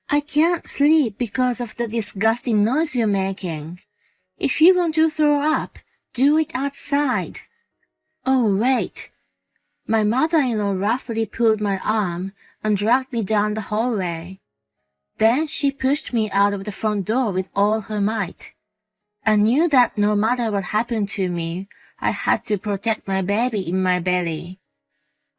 I can't sleep because of the disgusting noise you're making. If you want to throw up, do it outside. Oh, wait. My mother-in-law roughly pulled my arm and dragged me down the hallway. Then she pushed me out of the front door with all her might. I knew that no matter what happened to me, I had to protect my baby in my belly.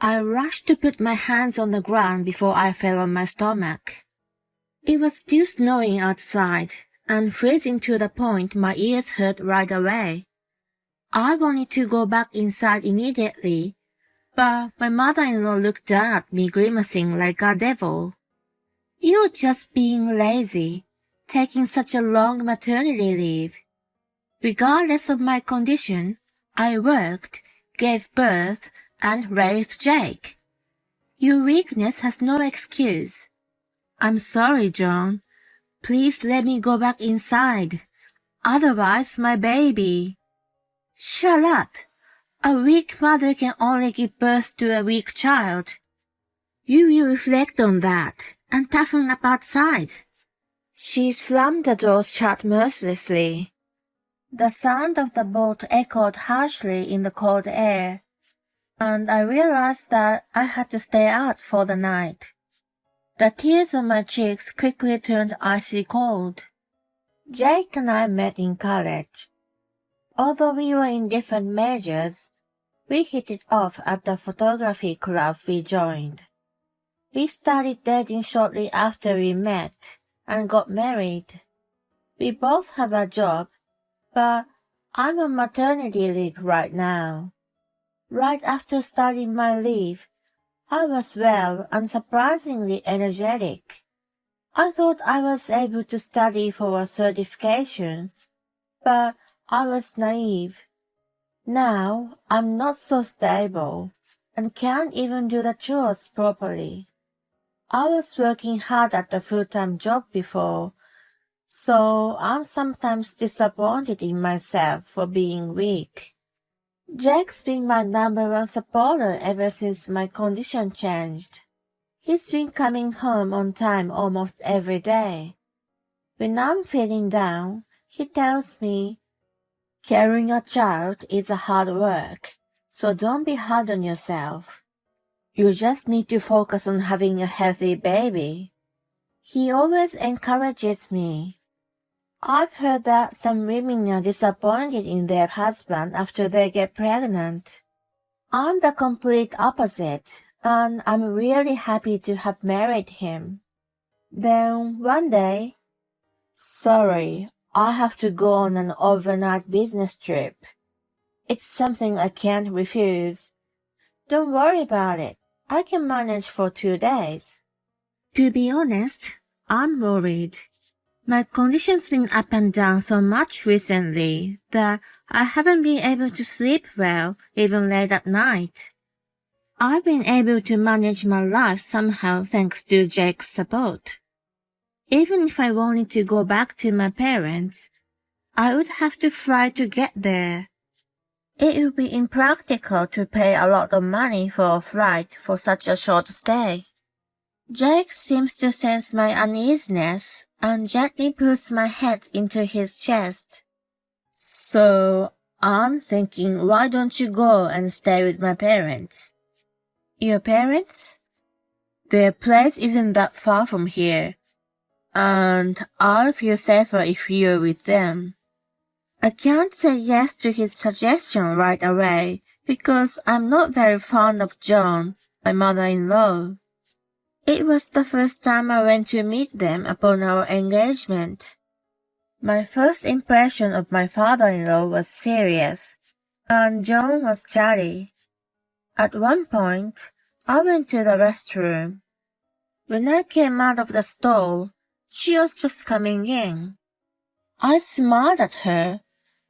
I rushed to put my hands on the ground before I fell on my stomach. It was still snowing outside and freezing to the point my ears hurt right away. I wanted to go back inside immediately, but my mother-in-law looked down at me grimacing like a devil. You're just being lazy, taking such a long maternity leave. Regardless of my condition, I worked, gave birth, and raised Jake. Your weakness has no excuse. I'm sorry, John. Please let me go back inside. Otherwise, my baby. Shut up. A weak mother can only give birth to a weak child. You will reflect on that and toughen up outside. She slammed the door shut mercilessly. The sound of the bolt echoed harshly in the cold air, and I realized that I had to stay out for the night. The tears on my cheeks quickly turned icy cold. Jake and I met in college. Although we were in different majors, we hit it off at the photography club we joined. We started dating shortly after we met and got married. We both have a job, but I'm on maternity leave right now. Right after starting my leave, I was well and surprisingly energetic. I thought I was able to study for a certification, but I was naive. Now I'm not so stable and can't even do the chores properly. I was working hard at a full-time job before, so I'm sometimes disappointed in myself for being weak. Jake's been my number one supporter ever since my condition changed. He's been coming home on time almost every day. When I'm feeling down, he tells me, "Carrying a child is a hard work, so don't be hard on yourself. You just need to focus on having a healthy baby." He always encourages me. I've heard that some women are disappointed in their husband after they get pregnant. I'm the complete opposite, and I'm really happy to have married him. Then one day, "Sorry, I have to go on an overnight business trip. It's something I can't refuse. Don't worry about it. I can manage for 2 days." To be honest, I'm worried. My condition's been up and down so much recently that I haven't been able to sleep well, even late at night. I've been able to manage my life somehow thanks to Jake's support. Even if I wanted to go back to my parents, I would have to fly to get there. It would be impractical to pay a lot of money for a flight for such a short stay. Jake seems to sense my uneasiness and gently puts my head into his chest. "So, I'm thinking, why don't you go and stay with my parents?" "Your parents?" "Their place isn't that far from here, and I'll feel safer if you're with them." I can't say yes to his suggestion right away because I'm not very fond of John, my mother-in-law. It was the first time I went to meet them upon our engagement. My first impression of my father-in-law was serious, and John was chatty. At one point, I went to the restroom. When I came out of the stall, she was just coming in. I smiled at her,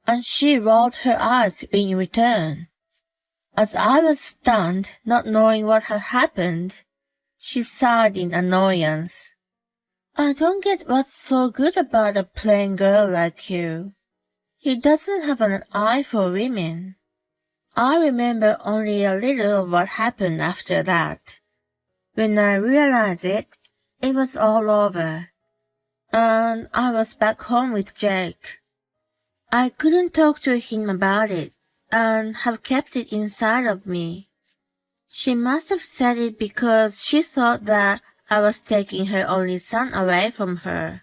and she rolled her eyes in return. As I was stunned, not knowing what had happened, she sighed in annoyance. "I don't get what's so good about a plain girl like you. He doesn't have an eye for women." I remember only a little of what happened after that. When I realized it, It was all over, and I was back home with Jake. I couldn't talk to him about it, and have kept it inside of me. She must have said it because she thought that I was taking her only son away from her.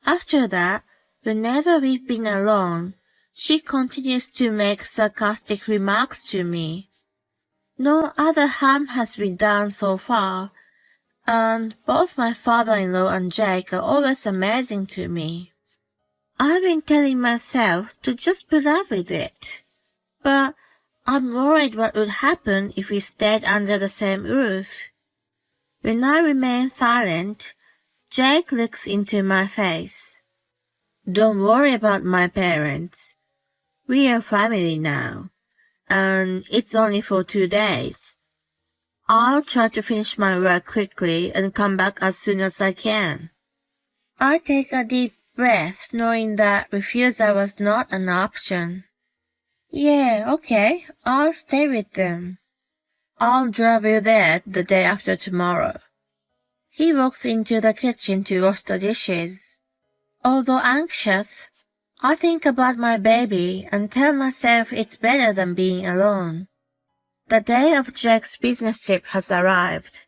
After that, whenever we've been alone, she continues to make sarcastic remarks to me. No other harm has been done so far, and both my father-in-law and Jake are always amazing to me. I've been telling myself to just put up with it, but I'm worried what would happen if we stayed under the same roof. When I remain silent, Jake looks into my face. Don't worry about my parents. We are family now, and it's only for 2 days. I'll try to finish my work quickly and come back as soon as I can. I take a deep breath, knowing that refusal was not an option. Yeah, okay, I'll stay with them. I'll drive you there the day after tomorrow. He walks into the kitchen to wash the dishes. Although anxious, I think about my baby and tell myself it's better than being alone. The day of Jack's business trip has arrived,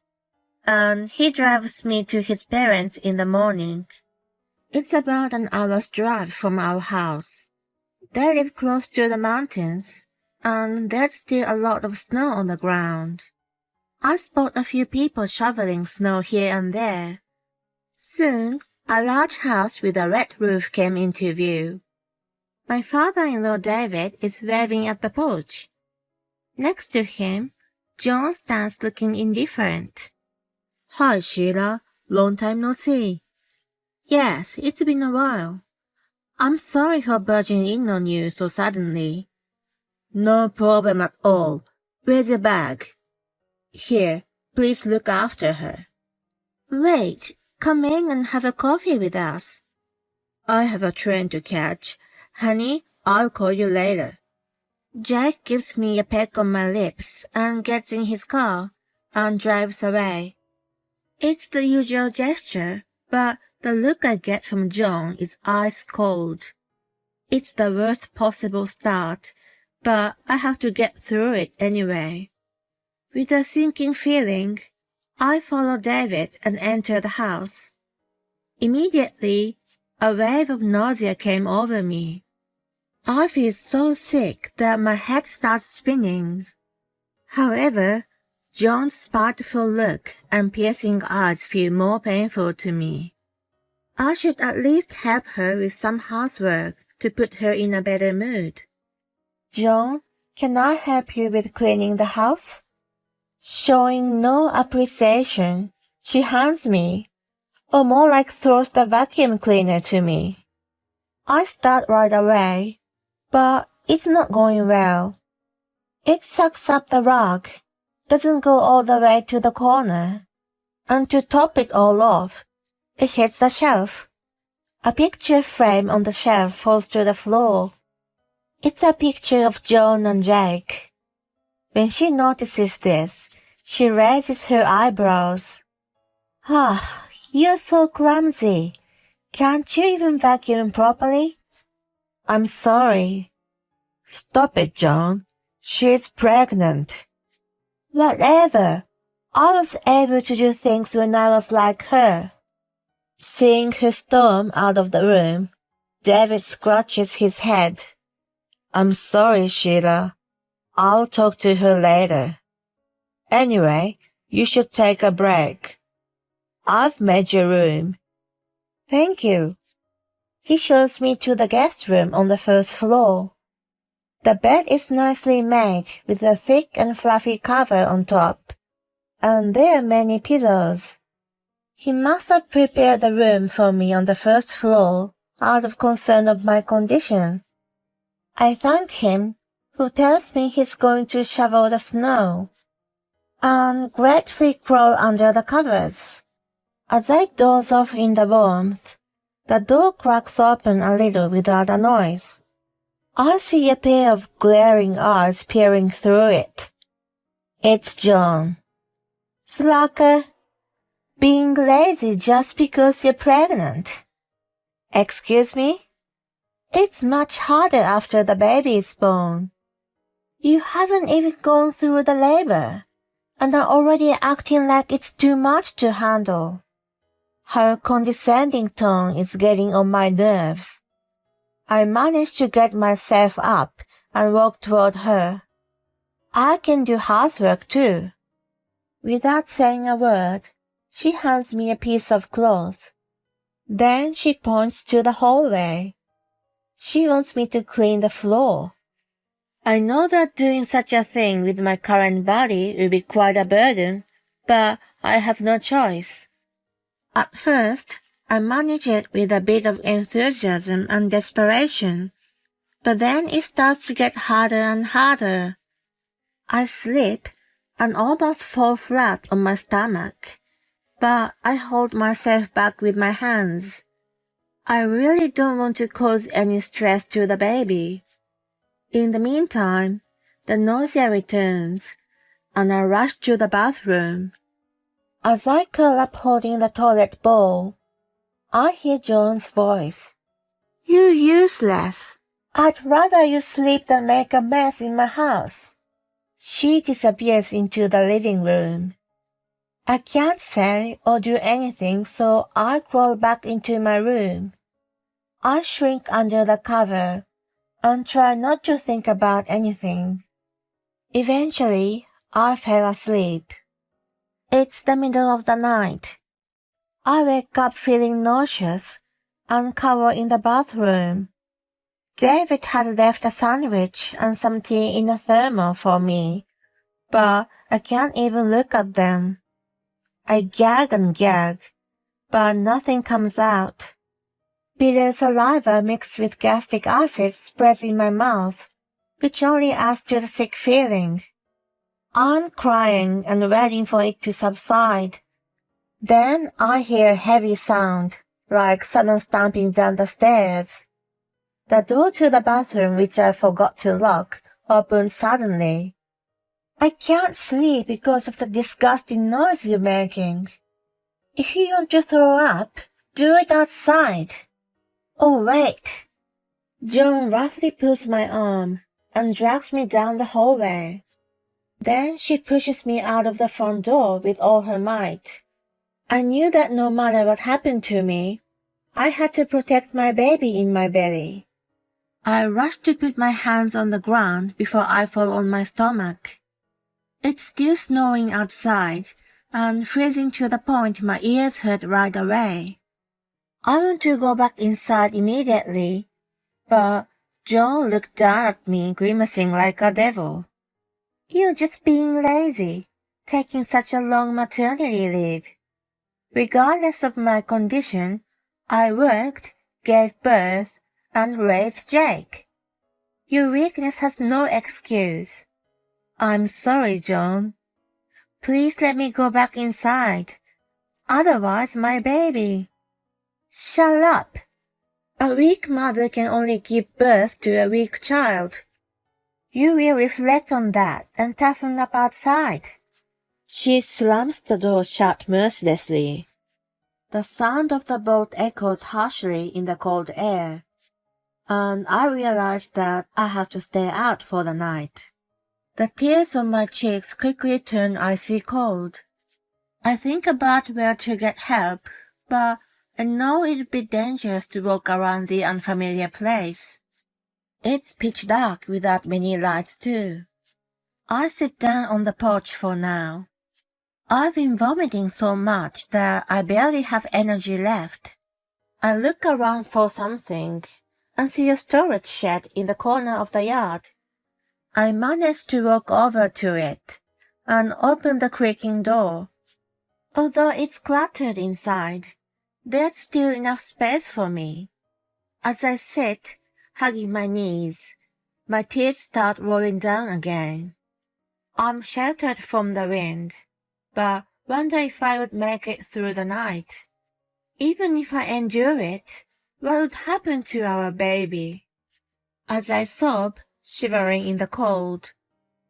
and he drives me to his parents in the morning. It's about an hour's drive from our house. They live close to the mountains, and there's still a lot of snow on the ground. I spot a few people shoveling snow here and there. Soon, a large house with a red roof came into view. My father-in-law David is waving at the porch. Next to him, John stands looking indifferent. Hi, Sheila. Long time no see. Yes, it's been a while. I'm sorry for barging in on you so suddenly. No problem at all. Where's your bag? Here, please look after her. Wait, come in and have a coffee with us. I have a train to catch. Honey, I'll call you later. Jack gives me a peck on my lips and gets in his car and drives away. It's the usual gesture, but the look I get from John is ice cold. It's the worst possible start, but I have to get through it anyway. With a sinking feeling, I follow David and enter the house. Immediately, a wave of nausea came over me. I feel so sick that my head starts spinning. However, John's spiteful look and piercing eyes feel more painful to me. I should at least help her with some housework to put her in a better mood. John, can I help you with cleaning the house? Showing no appreciation, she hands me, or more like throws the vacuum cleaner to me. I start right away, but it's not going well. It sucks up the rug, doesn't go all the way to the corner, and to top it all off, it hits the shelf. A picture frame on the shelf falls to the floor. It's a picture of John and Jake. When she notices this, she raises her eyebrows. Ah, you're so clumsy. Can't you even vacuum properly? I'm sorry. Stop it, John. She's pregnant. Whatever. I was able to do things when I was like her. Seeing her storm out of the room, David scratches his head. I'm sorry, Sheila. I'll talk to her later. Anyway, you should take a break. I've made your room. Thank you. He shows me to the guest room on the first floor. The bed is nicely made with a thick and fluffy cover on top, and there are many pillows. He must have prepared the room for me on the first floor out of concern of my condition. I thank him, who tells me he's going to shovel the snow, and gratefully crawl under the covers. As I doze off in the warmth, the door cracks open a little without a noise. I see a pair of glaring eyes peering through it. It's John. Slacker. Being lazy just because you're pregnant. Excuse me? It's much harder after the baby is born. You haven't even gone through the labor, and are already acting like it's too much to handle. Her condescending tone is getting on my nerves. I manage to get myself up and walk toward her. I can do housework too. Without saying a word, she hands me a piece of cloth. Then she points to the hallway. She wants me to clean the floor. I know that doing such a thing with my current body will be quite a burden, but I have no choice. At first, I manage it with a bit of enthusiasm and desperation, but then it starts to get harder and harder. I slip and almost fall flat on my stomach, but I hold myself back with my hands. I really don't want to cause any stress to the baby. In the meantime, the nausea returns, and I rush to the bathroom. As I curl up holding the toilet bowl, I hear Joan's voice. You useless! I'd rather you sleep than make a mess in my house. She disappears into the living room. I can't say or do anything, so I crawl back into my room. I shrink under the cover and try not to think about anything. Eventually, I fell asleep. It's the middle of the night. I wake up feeling nauseous and cower in the bathroom. David had left a sandwich and some tea in a thermal for me, but I can't even look at them. I gag and gag, but nothing comes out. Bitter saliva mixed with gastric acid spreads in my mouth, which only adds to the sick feeling. I'm crying and waiting for it to subside. Then I hear a heavy sound, like someone stomping down the stairs. The door to the bathroom, which I forgot to lock, opened suddenly. I can't sleep because of the disgusting noise you're making. If you want to throw up, do it outside. Oh, wait. Joan roughly pulls my arm and drags me down the hallway. Then she pushes me out of the front door with all her might. I knew that no matter what happened to me, I had to protect my baby in my belly. I rushed to put my hands on the ground before I fall on my stomach. It's still snowing outside and freezing to the point my ears hurt right away. I want to go back inside immediately, but John looked down at me grimacing like a devil. You're just being lazy, taking such a long maternity leave. Regardless of my condition, I worked, gave birth, and raised Jake. Your weakness has no excuse. I'm sorry, John. Please let me go back inside. Otherwise, my baby. Shut up. A weak mother can only give birth to a weak child. You will reflect on that and toughen up outside. She slams the door shut mercilessly. The sound of the bolt echoes harshly in the cold air, and I realize that I have to stay out for the night. The tears on my cheeks quickly turn icy cold. I think about where to get help, but I know it would be dangerous to walk around the unfamiliar place. It's pitch dark without many lights too. I sit down on the porch for now. I've been vomiting so much that I barely have energy left. I look around for something and see a storage shed in the corner of the yard. I manage to walk over to it and open the creaking door. Although it's cluttered inside, there's still enough space for me. As I sit, hugging my knees, my tears start rolling down again. I'm sheltered from the wind, but wonder if I would make it through the night. Even if I endure it, what would happen to our baby? As I sob, shivering in the cold,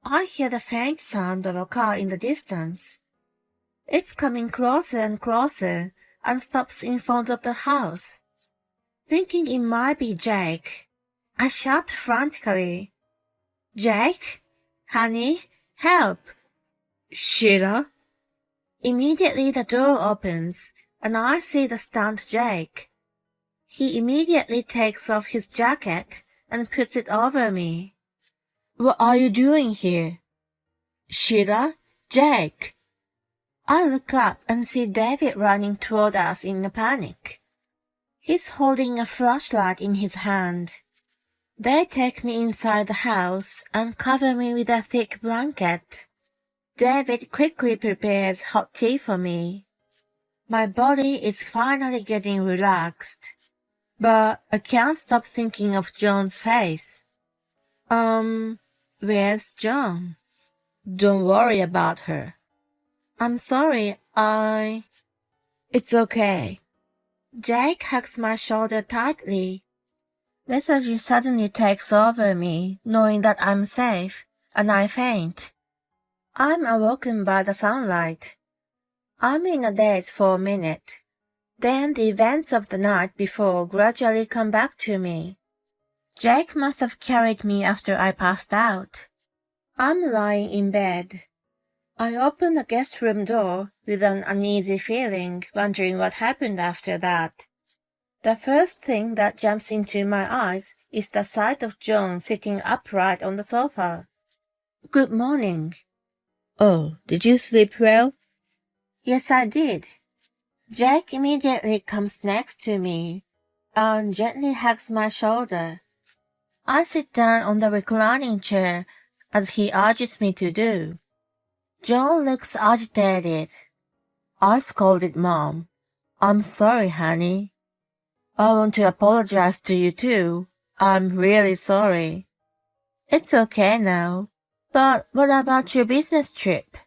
I hear the faint sound of a car in the distance. It's coming closer and closer and stops in front of the house. Thinking it might be Jake, I shout frantically, "Jake? Honey, help!" "Sheila?" Immediately the door opens, and I see the stunned Jake. He immediately takes off his jacket and puts it over me. "What are you doing here?" "Sheila? Jake!" I look up and see David running toward us in a panic. He's holding a flashlight in his hand. They take me inside the house and cover me with a thick blanket. David quickly prepares hot tea for me. My body is finally getting relaxed, but I can't stop thinking of John's face. Where's John? Don't worry about her. I'm sorry, It's okay. Jake hugs my shoulder tightly. Lethargy suddenly takes over me, knowing that I'm safe, and I faint. I'm awoken by the sunlight. I'm in a daze for a minute. Then the events of the night before gradually come back to me. Jake must have carried me after I passed out. I'm lying in bed. I open the guest room door with an uneasy feeling, wondering what happened after that. The first thing that jumps into my eyes is the sight of John sitting upright on the sofa. "Good morning." "Oh, did you sleep well?" "Yes, I did." Jake immediately comes next to me and gently hugs my shoulder. I sit down on the reclining chair as he urges me to do. John looks agitated. I scolded Mom. "I'm sorry, honey." "I want to apologize to you too. I'm really sorry." "It's okay now. But what about your business trip?"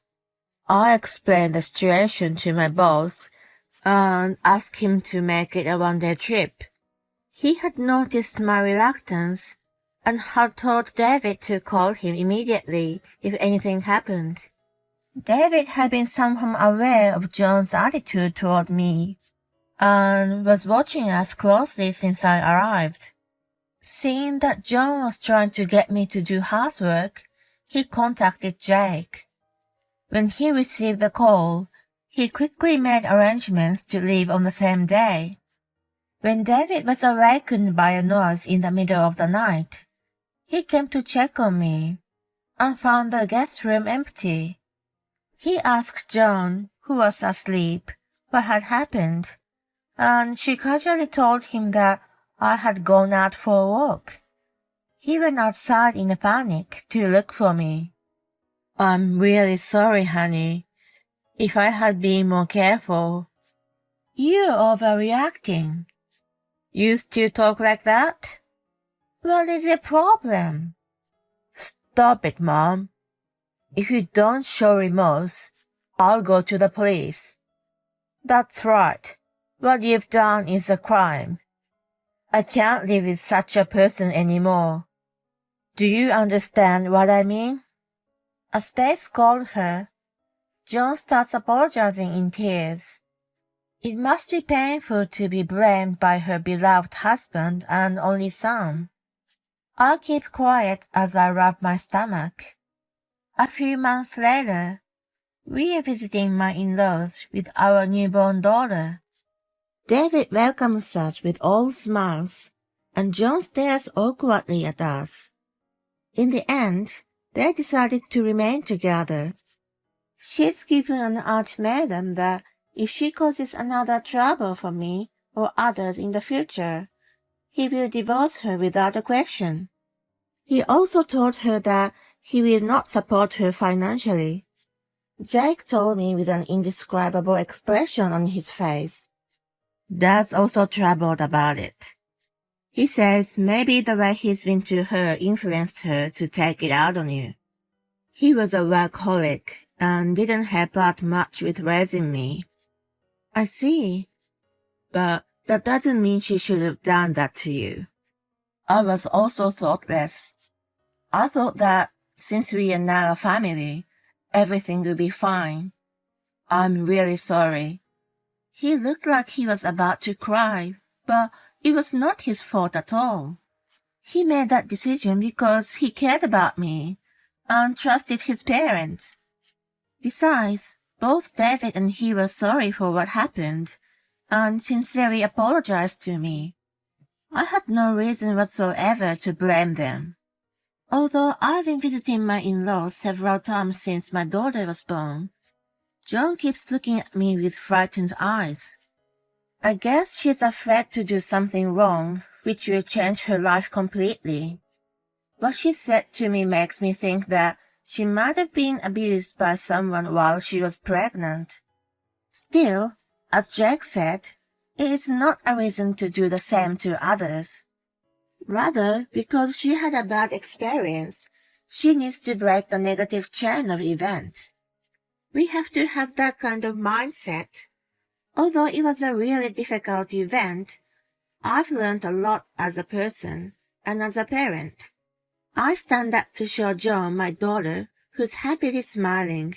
I explained the situation to my boss and asked him to make it a one-day trip. He had noticed my reluctance and had told David to call him immediately if anything happened. David had been somehow aware of John's attitude toward me and was watching us closely since I arrived. Seeing that John was trying to get me to do housework, he contacted Jake. When he received the call, he quickly made arrangements to leave on the same day. When David was awakened by a noise in the middle of the night, he came to check on me and found the guest room empty. He asked John, who was asleep, what had happened, and she casually told him that I had gone out for a walk. He went outside in a panic to look for me. "I'm really sorry, honey. If I had been more careful." "You're overreacting." "You still talk like that?" "What is your problem?" "Stop it, Mom. If you don't show remorse, I'll go to the police." "That's right. What you've done is a crime. I can't live with such a person anymore. Do you understand what I mean?" As they scold her, John starts apologizing in tears. It must be painful to be blamed by her beloved husband and only son. I keep quiet as I rub my stomach. A few months later, we are visiting my in-laws with our newborn daughter. David welcomes us with all smiles, and John stares awkwardly at us. In the end, they decided to remain together. She's given an ultimatum that if she causes another trouble for me or others in the future, he will divorce her without a question. He also told her that he will not support her financially. Jake told me with an indescribable expression on his face. Dad's also troubled about it. He says maybe the way he's been to her influenced her to take it out on you. He was a workaholic and didn't help out much with raising me. I see. But that doesn't mean she should have done that to you. I was also thoughtless. I thought that since we are now a family, everything will be fine. I'm really sorry. He looked like he was about to cry, but it was not his fault at all. He made that decision because he cared about me and trusted his parents. Besides, both David and he were sorry for what happened and sincerely apologized to me. I had no reason whatsoever to blame them. Although I've been visiting my in-laws several times since my daughter was born, Joan keeps looking at me with frightened eyes. I guess she's afraid to do something wrong, which will change her life completely. What she said to me makes me think that she might have been abused by someone while she was pregnant. Still, as Jake said, it is not a reason to do the same to others. Rather, because she had a bad experience, she needs to break the negative chain of events. We have to have that kind of mindset. Although it was a really difficult event, I've learned a lot as a person and as a parent. I stand up to show Joan, my daughter, who's happily smiling.